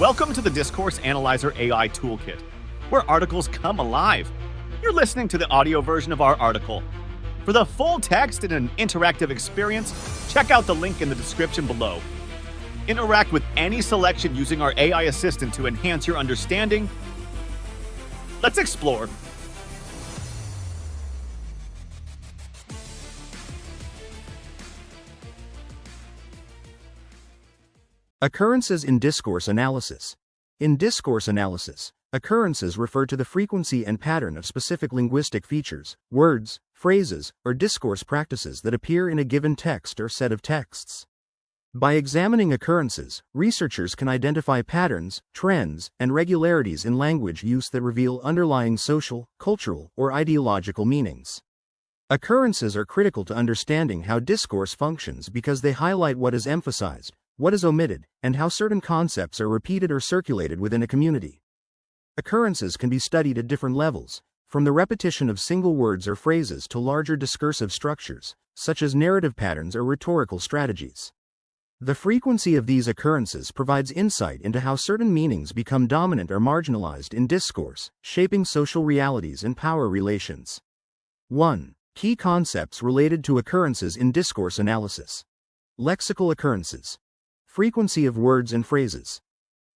Welcome to the Discourse Analyzer AI Toolkit, where articles come alive. You're listening to the audio version of our article. For the full text and an interactive experience, check out the link in the description below. Interact with any selection using our AI assistant to enhance your understanding. Let's explore. Occurrences in Discourse Analysis. In Discourse Analysis, occurrences refer to the frequency and pattern of specific linguistic features, words, phrases, or discourse practices that appear in a given text or set of texts. By examining occurrences, researchers can identify patterns, trends, and regularities in language use that reveal underlying social, cultural, or ideological meanings. Occurrences are critical to understanding how discourse functions because they highlight what is emphasized, what is omitted, and how certain concepts are repeated or circulated within a community. Occurrences can be studied at different levels, from the repetition of single words or phrases to larger discursive structures, such as narrative patterns or rhetorical strategies. The frequency of these occurrences provides insight into how certain meanings become dominant or marginalized in discourse, shaping social realities and power relations. 1. Key concepts related to occurrences in discourse analysis. Lexical occurrences. Frequency of words and phrases.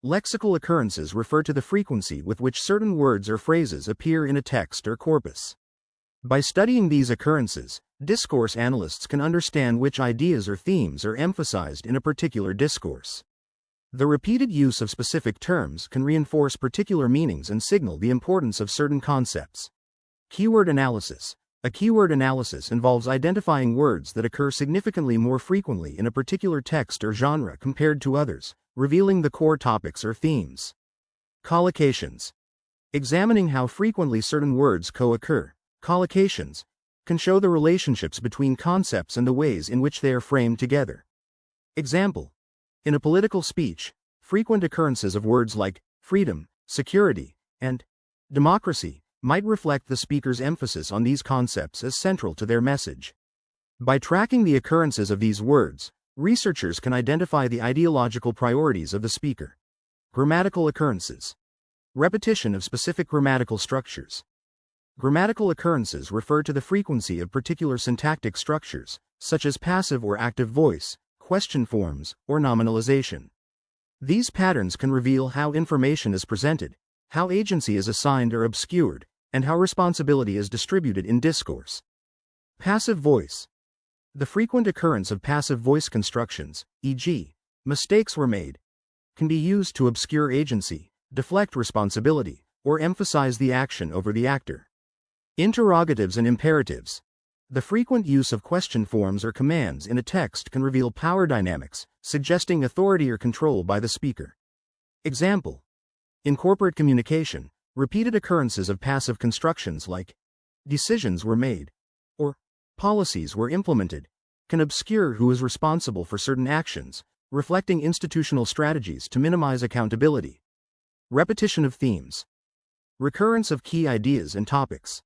Lexical occurrences refer to the frequency with which certain words or phrases appear in a text or corpus. By studying these occurrences, discourse analysts can understand which ideas or themes are emphasized in a particular discourse. The repeated use of specific terms can reinforce particular meanings and signal the importance of certain concepts. Keyword analysis. A keyword analysis involves identifying words that occur significantly more frequently in a particular text or genre compared to others, revealing the core topics or themes. Collocations. Examining how frequently certain words co-occur, collocations, can show the relationships between concepts and the ways in which they are framed together. Example. In a political speech, frequent occurrences of words like freedom, security, and democracy might reflect the speaker's emphasis on these concepts as central to their message. By tracking the occurrences of these words, researchers can identify the ideological priorities of the speaker. Grammatical occurrences. Repetition of specific grammatical structures. Grammatical occurrences refer to the frequency of particular syntactic structures, such as passive or active voice, question forms, or nominalization. These patterns can reveal how information is presented, how agency is assigned or obscured, and how responsibility is distributed in discourse. Passive voice. The frequent occurrence of passive voice constructions, e.g., mistakes were made, can be used to obscure agency, deflect responsibility, or emphasize the action over the actor. Interrogatives and imperatives. The frequent use of question forms or commands in a text can reveal power dynamics, suggesting authority or control by the speaker. Example. In corporate communication, repeated occurrences of passive constructions like decisions were made or policies were implemented can obscure who is responsible for certain actions, reflecting institutional strategies to minimize accountability. Repetition of themes. Recurrence of key ideas and topics.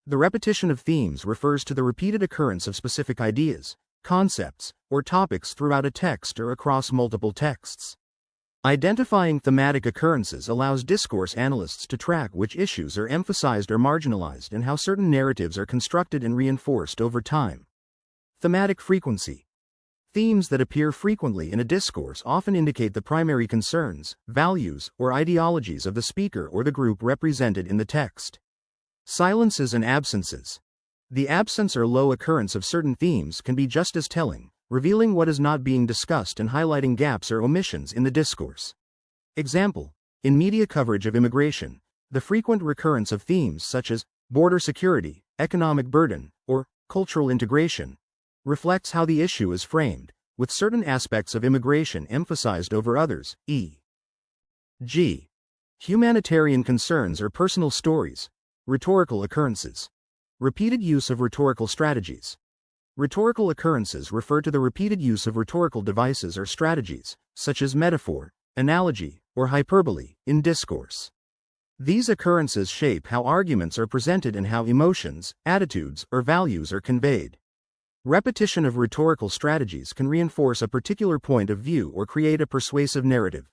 The repetition of themes refers to the repeated occurrence of specific ideas, concepts, or topics throughout a text or across multiple texts. Identifying thematic occurrences allows discourse analysts to track which issues are emphasized or marginalized and how certain narratives are constructed and reinforced over time. Thematic frequency. Themes that appear frequently in a discourse often indicate the primary concerns, values, or ideologies of the speaker or the group represented in the text. Silences and absences. The absence or low occurrence of certain themes can be just as telling, revealing what is not being discussed and highlighting gaps or omissions in the discourse. Example. In media coverage of immigration, the frequent recurrence of themes such as border security, economic burden, or cultural integration reflects how the issue is framed, with certain aspects of immigration emphasized over others, e.g., humanitarian concerns or personal stories. Rhetorical occurrences. Repeated use of rhetorical strategies. Rhetorical occurrences refer to the repeated use of rhetorical devices or strategies, such as metaphor, analogy, or hyperbole, in discourse. These occurrences shape how arguments are presented and how emotions, attitudes, or values are conveyed. Repetition of rhetorical strategies can reinforce a particular point of view or create a persuasive narrative.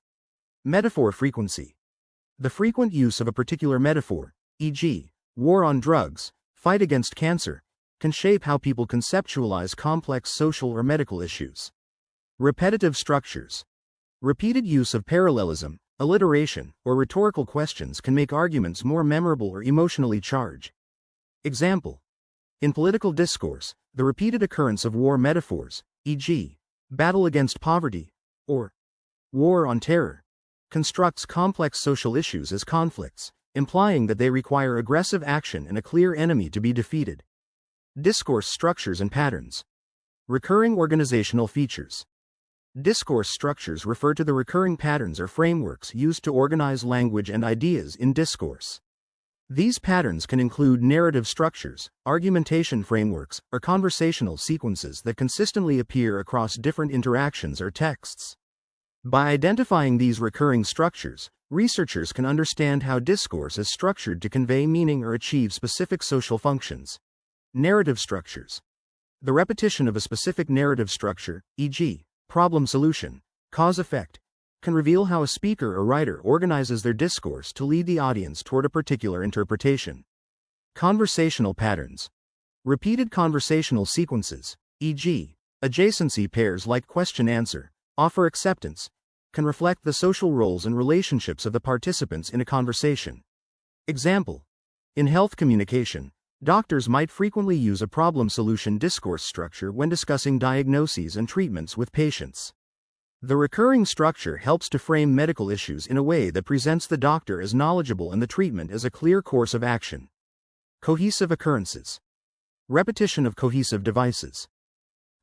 Metaphor frequency. The frequent use of a particular metaphor, e.g., war on drugs, fight against cancer, can shape how people conceptualize complex social or medical issues. Repetitive structures. Repeated use of parallelism, alliteration, or rhetorical questions can make arguments more memorable or emotionally charged. Example. In political discourse, the repeated occurrence of war metaphors, e.g., battle against poverty, or war on terror, constructs complex social issues as conflicts, implying that they require aggressive action and a clear enemy to be defeated. Discourse structures and patterns. Recurring organizational features. Discourse structures refer to the recurring patterns or frameworks used to organize language and ideas in discourse. These patterns can include narrative structures, argumentation frameworks, or conversational sequences that consistently appear across different interactions or texts. By identifying these recurring structures, researchers can understand how discourse is structured to convey meaning or achieve specific social functions. Narrative structures. The repetition of a specific narrative structure, e.g., problem solution, cause effect, can reveal how a speaker or writer organizes their discourse to lead the audience toward a particular interpretation. Conversational patterns. Repeated conversational sequences, e.g., adjacency pairs like question-answer, offer acceptance, can reflect the social roles and relationships of the participants in a conversation. Example. In health communication, doctors might frequently use a problem-solution discourse structure when discussing diagnoses and treatments with patients. The recurring structure helps to frame medical issues in a way that presents the doctor as knowledgeable and the treatment as a clear course of action. Cohesive occurrences. Repetition of cohesive devices.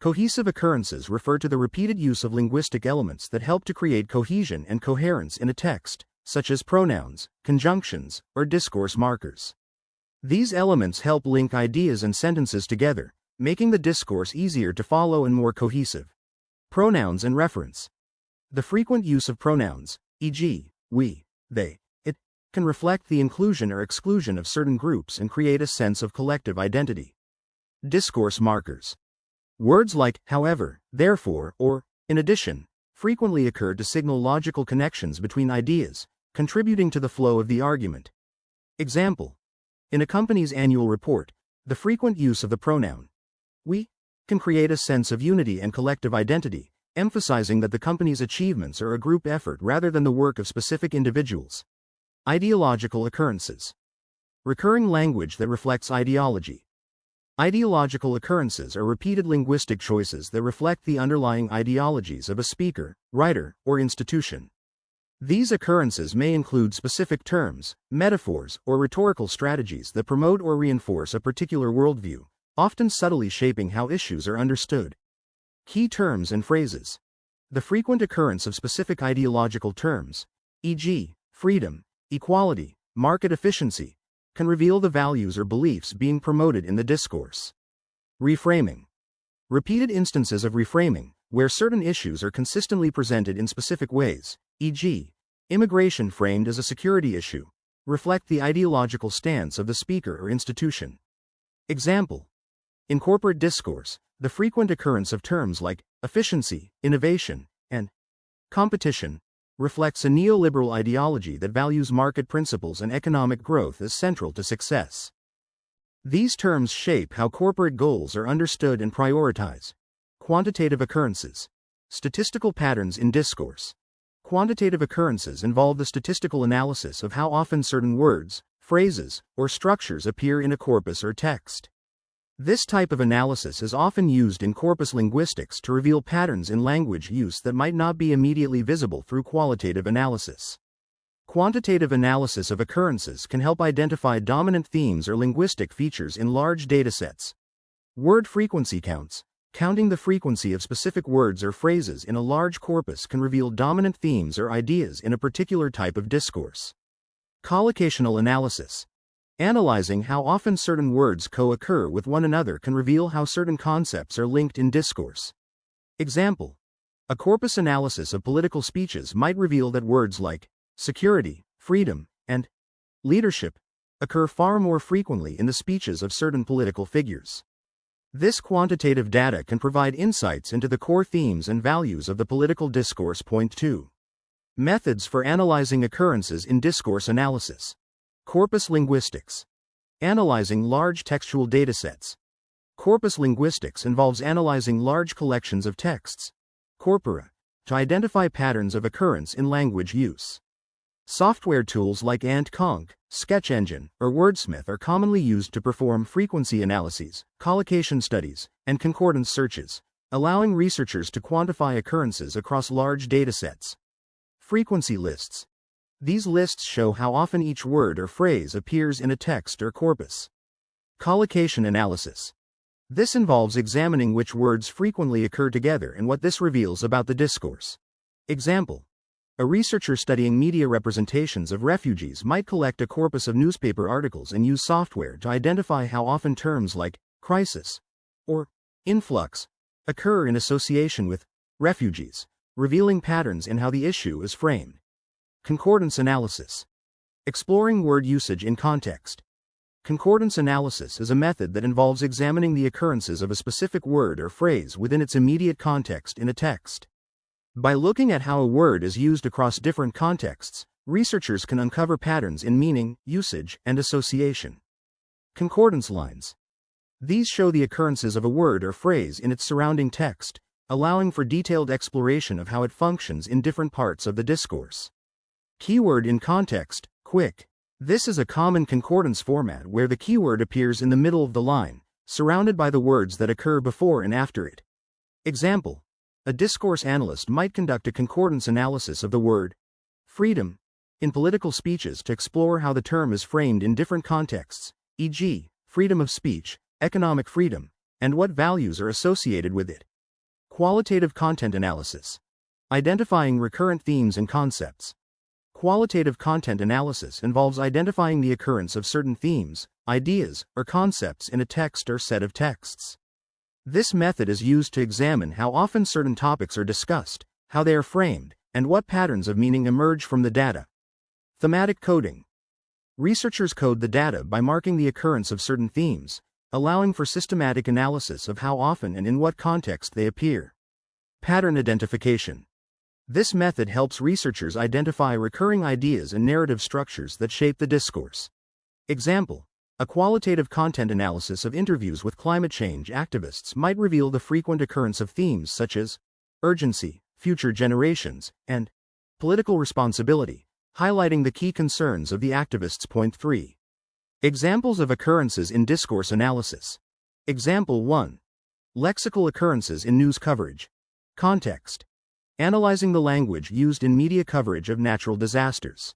Cohesive occurrences refer to the repeated use of linguistic elements that help to create cohesion and coherence in a text, such as pronouns, conjunctions, or discourse markers. These elements help link ideas and sentences together, making the discourse easier to follow and more cohesive. Pronouns and reference. The frequent use of pronouns, e.g., we, they, it, can reflect the inclusion or exclusion of certain groups and create a sense of collective identity. Discourse markers. Words like however, therefore, or in addition frequently occur to signal logical connections between ideas, contributing to the flow of the argument. Example. In a company's annual report, the frequent use of the pronoun we can create a sense of unity and collective identity, emphasizing that the company's achievements are a group effort rather than the work of specific individuals. Ideological occurrences. Recurring language that reflects ideology. Ideological occurrences are repeated linguistic choices that reflect the underlying ideologies of a speaker, writer, or institution. These occurrences may include specific terms, metaphors, or rhetorical strategies that promote or reinforce a particular worldview, often subtly shaping how issues are understood. Key terms and phrases. The frequent occurrence of specific ideological terms, e.g., freedom, equality, market efficiency, can reveal the values or beliefs being promoted in the discourse. Reframing. Repeated instances of reframing, where certain issues are consistently presented in specific ways, e.g., immigration framed as a security issue, reflect the ideological stance of the speaker or institution. Example. In corporate discourse, the frequent occurrence of terms like efficiency, innovation, and competition reflects a neoliberal ideology that values market principles and economic growth as central to success. These terms shape how corporate goals are understood and prioritized. Quantitative occurrences. Statistical patterns in discourse. Quantitative occurrences involve the statistical analysis of how often certain words, phrases, or structures appear in a corpus or text. This type of analysis is often used in corpus linguistics to reveal patterns in language use that might not be immediately visible through qualitative analysis. Quantitative analysis of occurrences can help identify dominant themes or linguistic features in large datasets. Word frequency counts. Counting the frequency of specific words or phrases in a large corpus can reveal dominant themes or ideas in a particular type of discourse. Collocational analysis. Analyzing how often certain words co-occur with one another can reveal how certain concepts are linked in discourse. Example. A corpus analysis of political speeches might reveal that words like security, freedom, and leadership occur far more frequently in the speeches of certain political figures. This quantitative data can provide insights into the core themes and values of the political discourse. Point 2. Methods for analyzing occurrences in discourse analysis. Corpus linguistics. Analyzing large textual datasets. Corpus linguistics involves analyzing large collections of texts, corpora, to identify patterns of occurrence in language use. Software tools like ant-conc, Sketch Engine, or Wordsmith are commonly used to perform frequency analyses, collocation studies, and concordance searches, allowing researchers to quantify occurrences across large datasets. Frequency lists. These lists show how often each word or phrase appears in a text or corpus. Collocation analysis. This involves examining which words frequently occur together and what this reveals about the discourse. Example: a researcher studying media representations of refugees might collect a corpus of newspaper articles and use software to identify how often terms like crisis or influx occur in association with refugees, revealing patterns in how the issue is framed. Concordance analysis. Exploring word usage in context. Concordance analysis is a method that involves examining the occurrences of a specific word or phrase within its immediate context in a text. By looking at how a word is used across different contexts, researchers can uncover patterns in meaning, usage, and association. Concordance lines. These show the occurrences of a word or phrase in its surrounding text, allowing for detailed exploration of how it functions in different parts of the discourse. Keyword in context, quick. This is a common concordance format where the keyword appears in the middle of the line, surrounded by the words that occur before and after it. Example: a discourse analyst might conduct a concordance analysis of the word freedom in political speeches to explore how the term is framed in different contexts, e.g., freedom of speech, economic freedom, and what values are associated with it. Qualitative content analysis. Identifying recurrent themes and concepts. Qualitative content analysis involves identifying the occurrence of certain themes, ideas, or concepts in a text or set of texts. This method is used to examine how often certain topics are discussed, how they are framed, and what patterns of meaning emerge from the data. Thematic coding. Researchers code the data by marking the occurrence of certain themes, allowing for systematic analysis of how often and in what context they appear. Pattern identification. This method helps researchers identify recurring ideas and narrative structures that shape the discourse. Example: a qualitative content analysis of interviews with climate change activists might reveal the frequent occurrence of themes such as urgency, future generations, and political responsibility, highlighting the key concerns of the activists. Point 3. Examples of occurrences in discourse analysis. Example 1. Lexical occurrences in news coverage. Context: analyzing the language used in media coverage of natural disasters.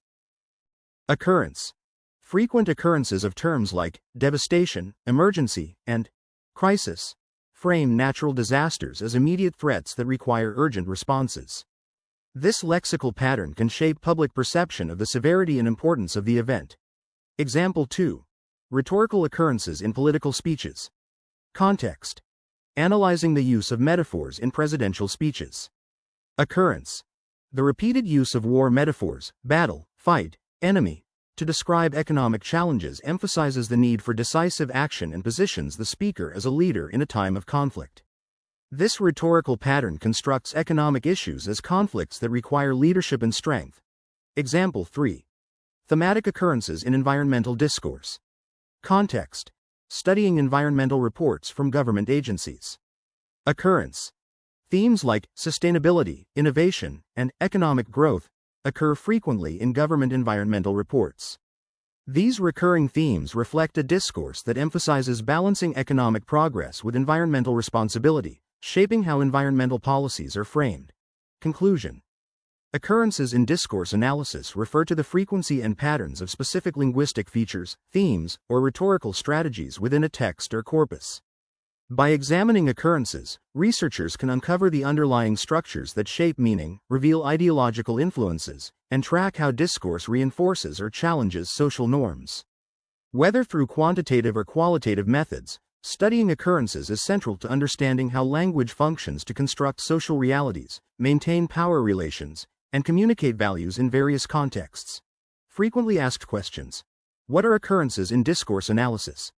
Occurrence: frequent occurrences of terms like devastation, emergency, and crisis frame natural disasters as immediate threats that require urgent responses. This lexical pattern can shape public perception of the severity and importance of the event. Example 2. Rhetorical occurrences in political speeches. Context: analyzing the use of metaphors in presidential speeches. Occurrence: the repeated use of war metaphors, battle, fight, enemy, to describe economic challenges emphasizes the need for decisive action and positions the speaker as a leader in a time of conflict. This rhetorical pattern constructs economic issues as conflicts that require leadership and strength. Example 3. Thematic occurrences in environmental discourse. Context: studying environmental reports from government agencies. Occurrence: themes like sustainability, innovation, and economic growth occur frequently in government environmental reports. These recurring themes reflect a discourse that emphasizes balancing economic progress with environmental responsibility, shaping how environmental policies are framed. Conclusion: occurrences in discourse analysis refer to the frequency and patterns of specific linguistic features, themes, or rhetorical strategies within a text or corpus. By examining occurrences, researchers can uncover the underlying structures that shape meaning, reveal ideological influences, and track how discourse reinforces or challenges social norms. Whether through quantitative or qualitative methods, studying occurrences is central to understanding how language functions to construct social realities, maintain power relations, and communicate values in various contexts. Frequently asked questions. What are occurrences in discourse analysis?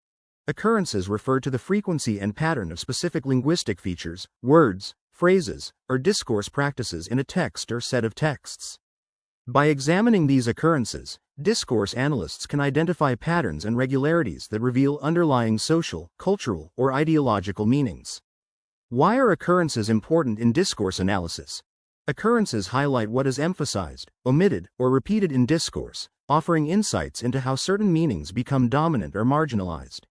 Occurrences refer to the frequency and pattern of specific linguistic features, words, phrases, or discourse practices in a text or set of texts. By examining these occurrences, discourse analysts can identify patterns and regularities that reveal underlying social, cultural, or ideological meanings. Why are occurrences important in discourse analysis? Occurrences highlight what is emphasized, omitted, or repeated in discourse, offering insights into how certain meanings become dominant or marginalized.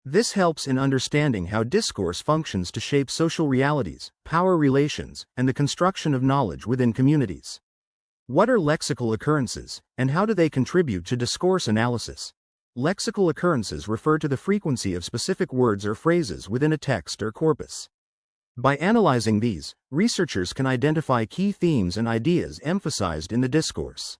This helps in understanding how discourse functions to shape social realities, power relations, and the construction of knowledge within communities. What are lexical occurrences, and how do they contribute to discourse analysis? Lexical occurrences refer to the frequency of specific words or phrases within a text or corpus. By analyzing these, researchers can identify key themes and ideas emphasized in the discourse.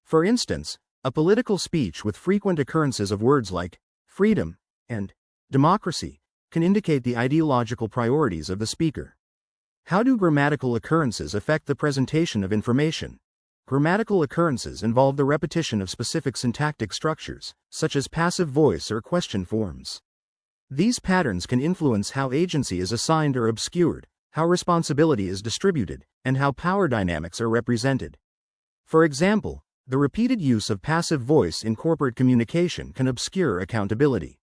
For instance, a political speech with frequent occurrences of words like freedom and democracy can indicate the ideological priorities of the speaker. How do grammatical occurrences affect the presentation of information? Grammatical occurrences involve the repetition of specific syntactic structures, such as passive voice or question forms. These patterns can influence how agency is assigned or obscured, how responsibility is distributed, and how power dynamics are represented. For example, the repeated use of passive voice in corporate communication can obscure accountability.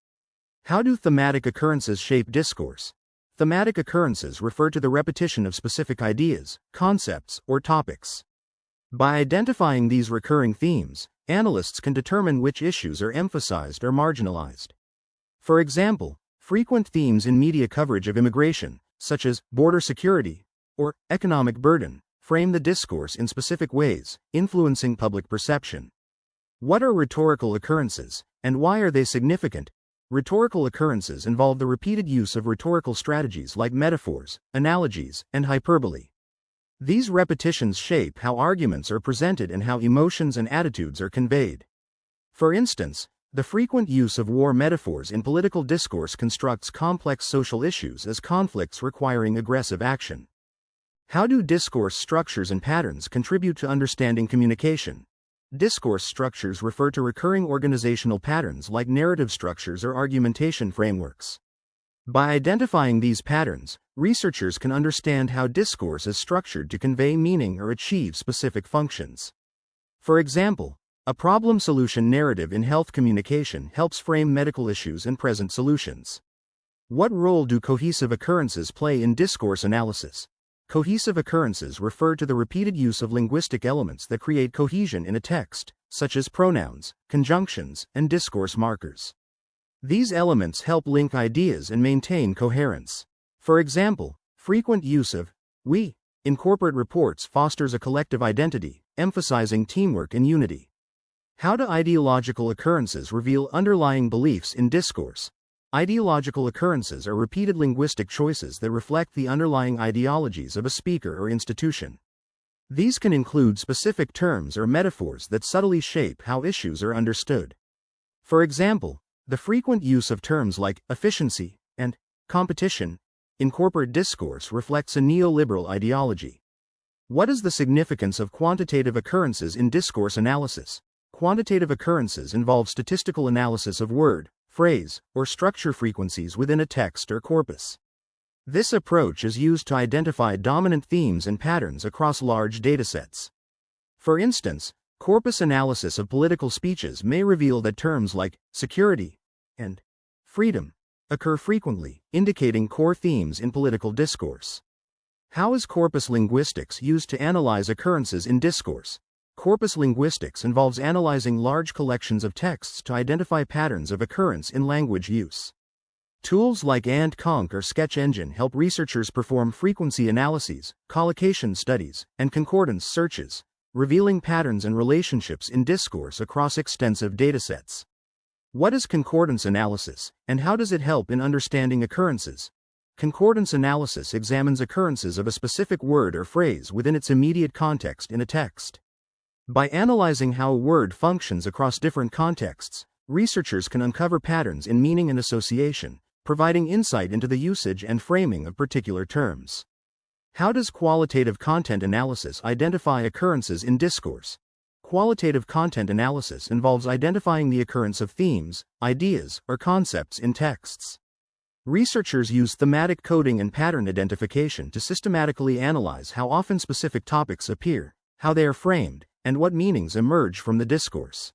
How do thematic occurrences shape discourse? Thematic occurrences refer to the repetition of specific ideas, concepts, or topics. By identifying these recurring themes, analysts can determine which issues are emphasized or marginalized. For example, frequent themes in media coverage of immigration, such as border security or economic burden, frame the discourse in specific ways, influencing public perception. What are rhetorical occurrences, and why are they significant? Rhetorical occurrences involve the repeated use of rhetorical strategies like metaphors, analogies, and hyperbole. These repetitions shape how arguments are presented and how emotions and attitudes are conveyed. For instance, the frequent use of war metaphors in political discourse constructs complex social issues as conflicts requiring aggressive action. How do discourse structures and patterns contribute to understanding communication? Discourse structures refer to recurring organizational patterns like narrative structures or argumentation frameworks. By identifying these patterns, researchers can understand how discourse is structured to convey meaning or achieve specific functions. For example, a problem-solution narrative in health communication helps frame medical issues and present solutions. What role do cohesive occurrences play in discourse analysis? Cohesive occurrences refer to the repeated use of linguistic elements that create cohesion in a text, such as pronouns, conjunctions, and discourse markers. These elements help link ideas and maintain coherence. For example, frequent use of we in corporate reports fosters a collective identity, emphasizing teamwork and unity. How do ideological occurrences reveal underlying beliefs in discourse? Ideological occurrences are repeated linguistic choices that reflect the underlying ideologies of a speaker or institution. These can include specific terms or metaphors that subtly shape how issues are understood. For example, the frequent use of terms like efficiency and competition in corporate discourse reflects a neoliberal ideology. What is the significance of quantitative occurrences in discourse analysis? Quantitative occurrences involve statistical analysis of word, phrase, or structure frequencies within a text or corpus. This approach is used to identify dominant themes and patterns across large datasets. For instance, corpus analysis of political speeches may reveal that terms like security and freedom occur frequently, indicating core themes in political discourse. How is corpus linguistics used to analyze occurrences in discourse? Corpus linguistics involves analyzing large collections of texts to identify patterns of occurrence in language use. Tools like and/conc or Sketch Engine help researchers perform frequency analyses, collocation studies, and concordance searches, revealing patterns and relationships in discourse across extensive datasets. What is concordance analysis, and how does it help in understanding occurrences? Concordance analysis examines occurrences of a specific word or phrase within its immediate context in a text. By analyzing how a word functions across different contexts, researchers can uncover patterns in meaning and association, providing insight into the usage and framing of particular terms. How does qualitative content analysis identify occurrences in discourse? Qualitative content analysis involves identifying the occurrence of themes, ideas, or concepts in texts. Researchers use thematic coding and pattern identification to systematically analyze how often specific topics appear, how they are framed, and what meanings emerge from the discourse.